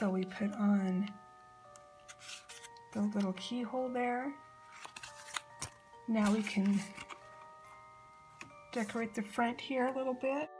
So we put on the little keyhole there. Now we can decorate the front here a little bit.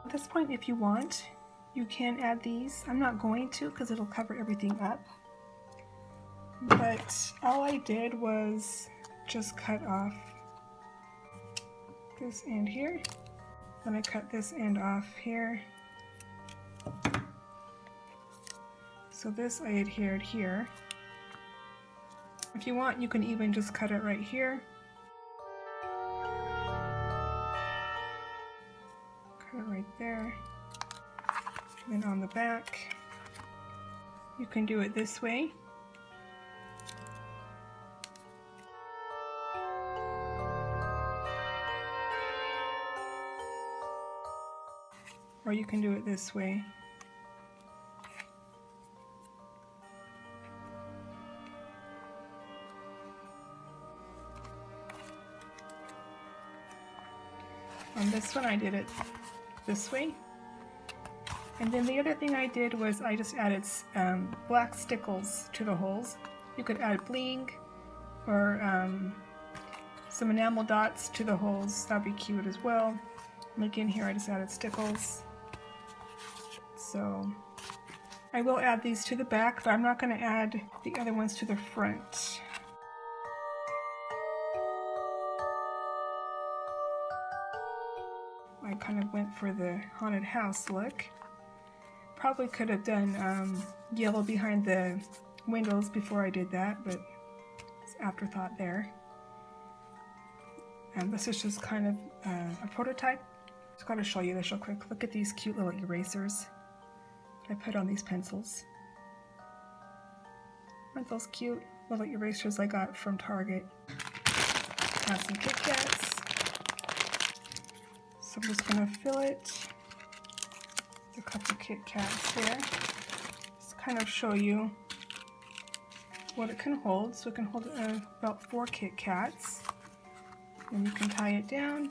At this point, if you want, you can add these. I'm not going to because it'll cover everything up. But all I did was just cut off this end here. Then I cut this end off here. So this I adhered here. If you want, you can even just cut it right here. Cut it right there. And then on the back, you can do it this way. Or you can do it this way. On this one I did it this way. And then the other thing I did was I just added black stickles to the holes. You could add bling or some enamel dots to the holes. That'd be cute as well. And again, here I just added stickles. So I will add these to the back, but I'm not going to add the other ones to the front. I kind of went for the haunted house look. Probably could have done yellow behind the windows before I did that, but it's afterthought there. And this is just kind of a prototype. Just got to show you this real quick. Look at these cute little erasers I put on these pencils. Aren't those cute little erasers I got from Target? Have some Kit Kats. So I'm just going to fill it with a couple Kit Kats here. Just kind of show you what it can hold. So it can hold about 4 Kit Kats. And you can tie it down.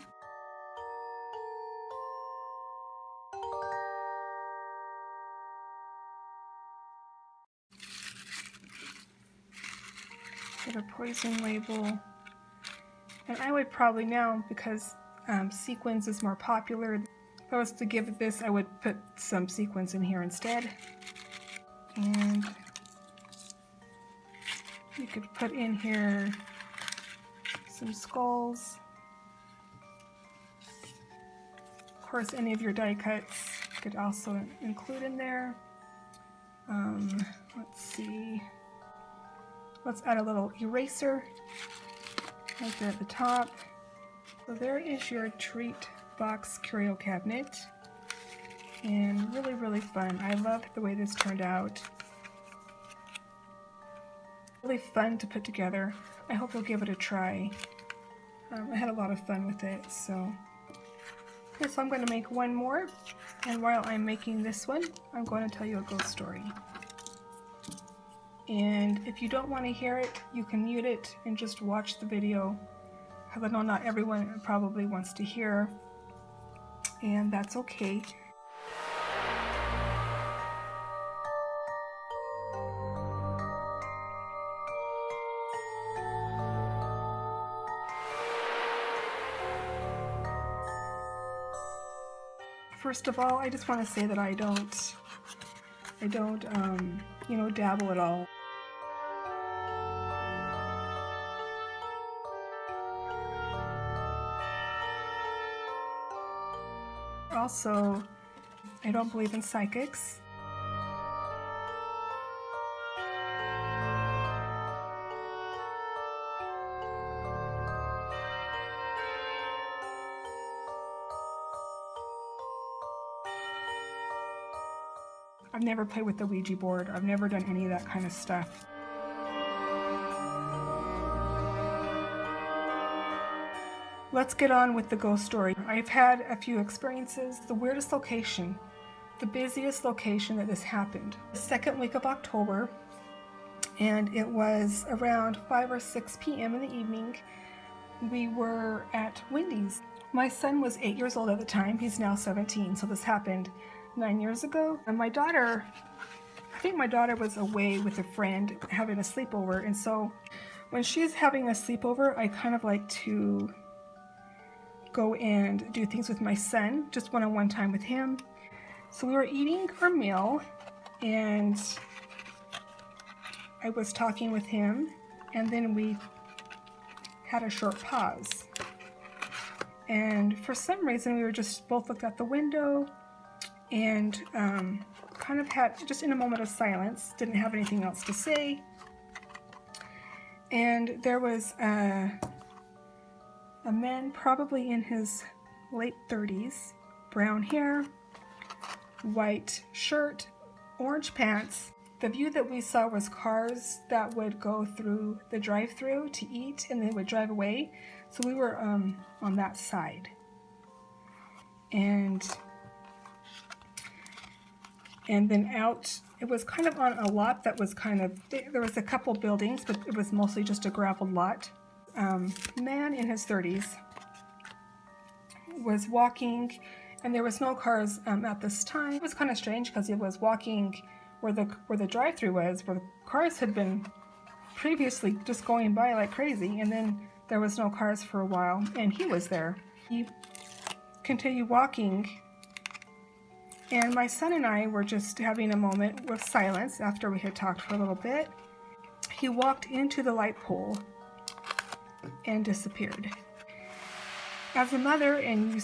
Put a poison label. And I would probably now, because sequins is more popular, if I was to give it this, I would put some sequins in here instead. And you could put in here some skulls. Of course, any of your die cuts you could also include in there. Let's see. Let's add a little eraser right there at the top. So there is your treat box curio cabinet. And really, really fun. I love the way this turned out. Really fun to put together. I hope you'll give it a try. I had a lot of fun with it, so. Okay, so I'm going to make one more. And while I'm making this one, I'm going to tell you a ghost story. And if you don't want to hear it, you can mute it and just watch the video. I know not everyone probably wants to hear, and that's okay. First of all, I just want to say that I don't you know, dabble at all. Also, I don't believe in psychics. I've never played with the Ouija board. I've never done any of that kind of stuff. Let's get on with the ghost story. I've had a few experiences. The weirdest location, the busiest location that this happened. The second week of October, and it was around 5 or 6 p.m. in the evening. We were at Wendy's. My son was 8 years old at the time. He's now 17, so this happened 9 years ago. And my daughter, I think my daughter was away with a friend having a sleepover, and so when she's having a sleepover, I kind of like to go and do things with my son, just one-on-one time with him. So we were eating our meal, and I was talking with him, and then we had a short pause. And for some reason, we were just both looked out the window and kind of had just in a moment of silence, didn't have anything else to say. And there was a man probably in his late 30s, brown hair, white shirt, orange pants. The view that we saw was cars that would go through the drive-thru to eat and they would drive away. So we were on that side. And then out, it was kind of on a lot that was kind of, there was a couple buildings, but it was mostly just a gravel lot. Man in his 30s was walking, and there was no cars at this time. It was kind of strange because he was walking where the drive-thru was, where the cars had been previously just going by like crazy, and then there was no cars for a while, and he was there. He continued walking, and my son and I were just having a moment with silence after we had talked for a little bit. He walked into the light pole and disappeared. As a mother, and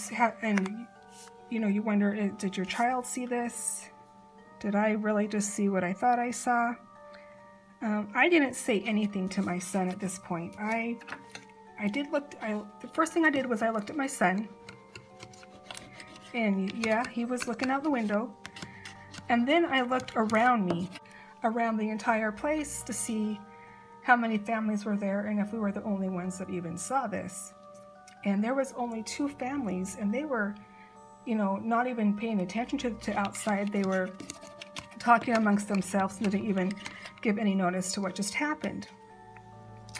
you wonder, did your child see this? Did I really just see what I thought I saw? I didn't say anything to my son at this point. The first thing I did was I looked at my son, and yeah, he was looking out the window. And then I looked around me, around the entire place, to see how many families were there and if we were the only ones that even saw this. And there was only 2 families, and they were, not even paying attention to outside. They were talking amongst themselves and didn't even give any notice to what just happened.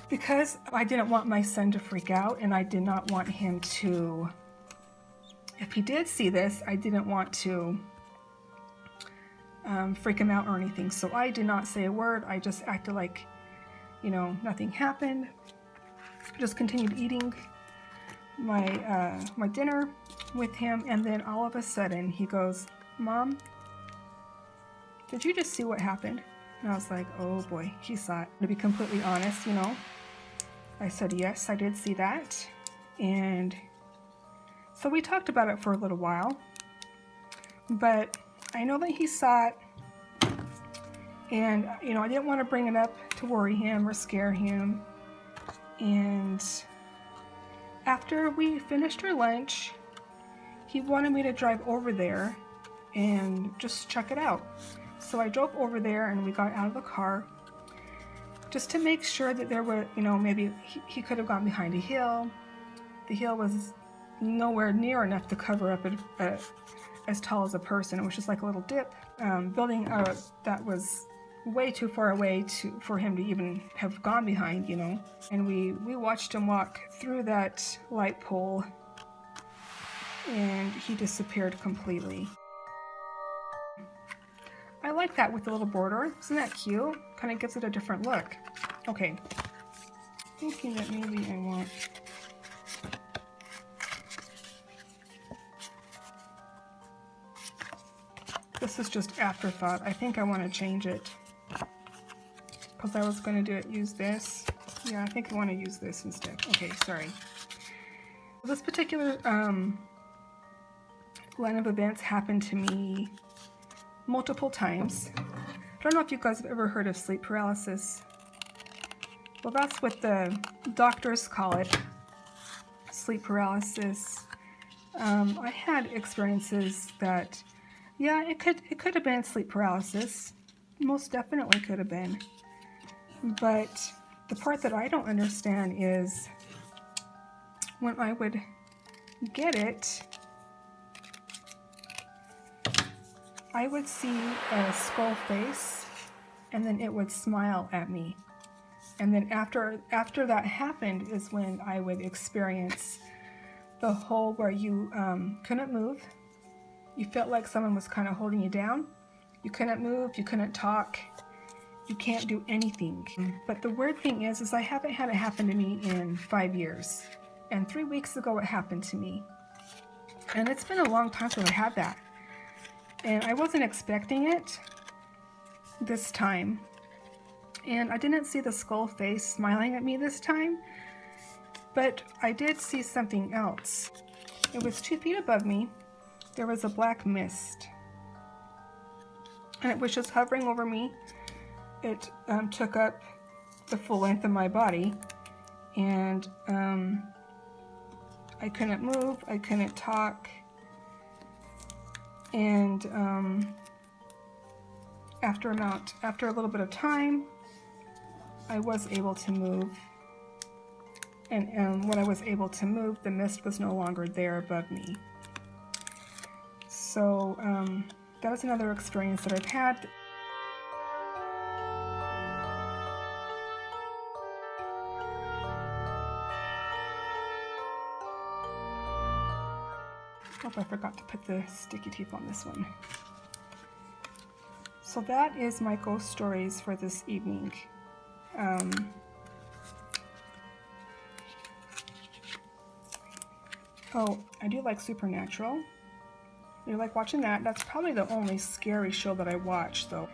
Because I didn't want my son to freak out, and I did not want him to, if he did see this, I didn't want to freak him out or anything. So I did not say a word. I just acted like, nothing happened. Just continued eating my dinner with him, and then all of a sudden he goes, "Mom, did you just see what happened?" And I was like, oh boy, he saw it. To be completely honest, I said, yes, I did see that. And so we talked about it for a little while, but I know that he saw it, and I didn't want to bring it up to worry him or scare him. And after we finished our lunch, he wanted me to drive over there and just check it out. So I drove over there, and we got out of the car just to make sure that there were, maybe he could have gone behind a hill. The hill was nowhere near enough to cover up as tall as a person. It was just like a little dip. Building that was way too far away for him to even have gone behind, And we watched him walk through that light pole, and he disappeared completely. I like that with the little border. Isn't that cute? Kind of gives it a different look. Okay. Thinking that maybe I want... This is just afterthought. I think I want to change it. Because I was going to use this. Yeah, I think I want to use this instead. Okay, sorry. This particular line of events happened to me multiple times. I don't know if you guys have ever heard of sleep paralysis. Well, that's what the doctors call it, sleep paralysis. I had experiences that Yeah, it could have been sleep paralysis. Most definitely could have been. But the part that I don't understand is when I would get it, I would see a skull face and then it would smile at me. And then after that happened is when I would experience the hole where you couldn't move. You felt like someone was kind of holding you down. You couldn't move, you couldn't talk, you can't do anything. But the weird thing is I haven't had it happen to me in 5 years. And 3 weeks ago it happened to me. And it's been a long time since I had that. And I wasn't expecting it this time. And I didn't see the skull face smiling at me this time. But I did see something else. It was 2 feet above me. There was a black mist. And it was just hovering over me. It took up the full length of my body. And I couldn't move, I couldn't talk. And after a little bit of time, I was able to move. And when I was able to move, the mist was no longer there above me. So that was another experience that I've had. Hope I forgot to put the sticky tape on this one. So that is my ghost stories for this evening. Oh, I do like Supernatural. You like watching that? That's probably the only scary show that I watch, though.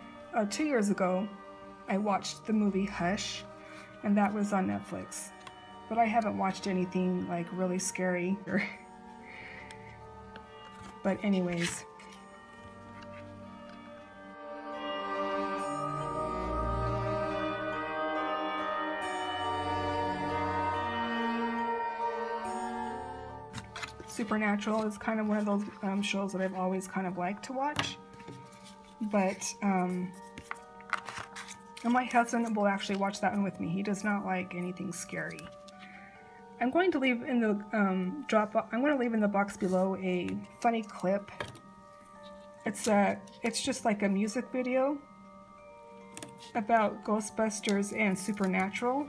2 years ago, I watched the movie Hush, and that was on Netflix. But I haven't watched anything like really scary. But anyways. Supernatural is kind of one of those shows that I've always kind of liked to watch. But and my husband will actually watch that one with me. He does not like anything scary. I'm going to leave in the I'm going to leave in the box below a funny clip. It's just like a music video about Ghostbusters and Supernatural.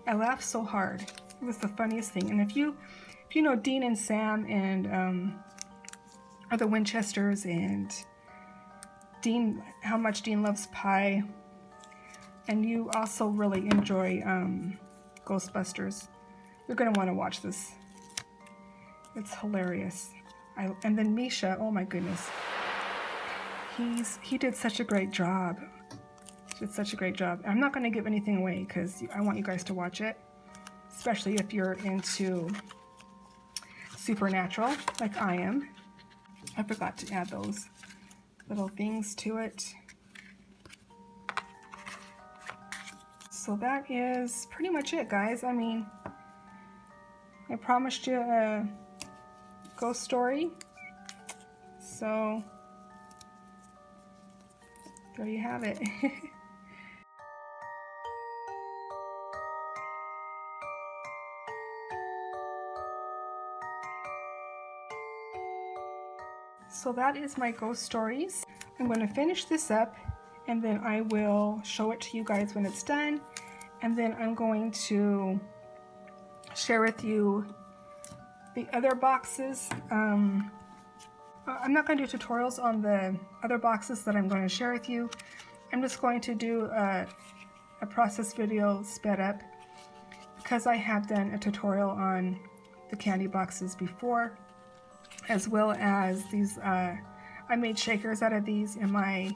I laughed so hard. It was the funniest thing. And if you know Dean and Sam and or the Winchesters and Dean, how much Dean loves pie, and you also really enjoy Ghostbusters, you're going to want to watch this. It's hilarious. And then Misha, oh my goodness. He did such a great job. He did such a great job. I'm not going to give anything away because I want you guys to watch it, especially if you're into Supernatural like I am. I forgot to add those little things to it. So that is pretty much it, guys. I mean, I promised you a ghost story, so there you have it. So that is my ghost stories. I'm going to finish this up and then I will show it to you guys when it's done, and then I'm going to share with you the other boxes. I'm not going to do tutorials on the other boxes that I'm going to share with you. I'm just going to do a process video sped up because I have done a tutorial on the candy boxes before, as well as these. I made shakers out of these in my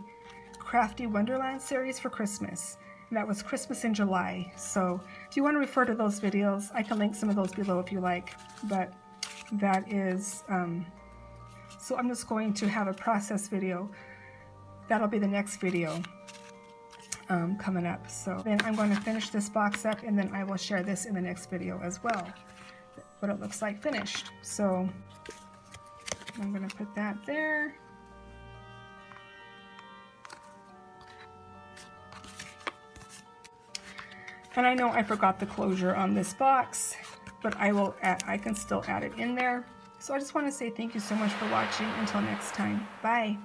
Crafty Wonderland series for Christmas. And that was Christmas in July. So if you want to refer to those videos, I can link some of those below if you like. But that is, so I'm just going to have a process video. That'll be the next video coming up. So then I'm going to finish this box up and then I will share this in the next video as well, what it looks like finished. So I'm going to put that there. And I know I forgot the closure on this box, but I can still add it in there. So I just want to say thank you so much for watching. Until next time, bye.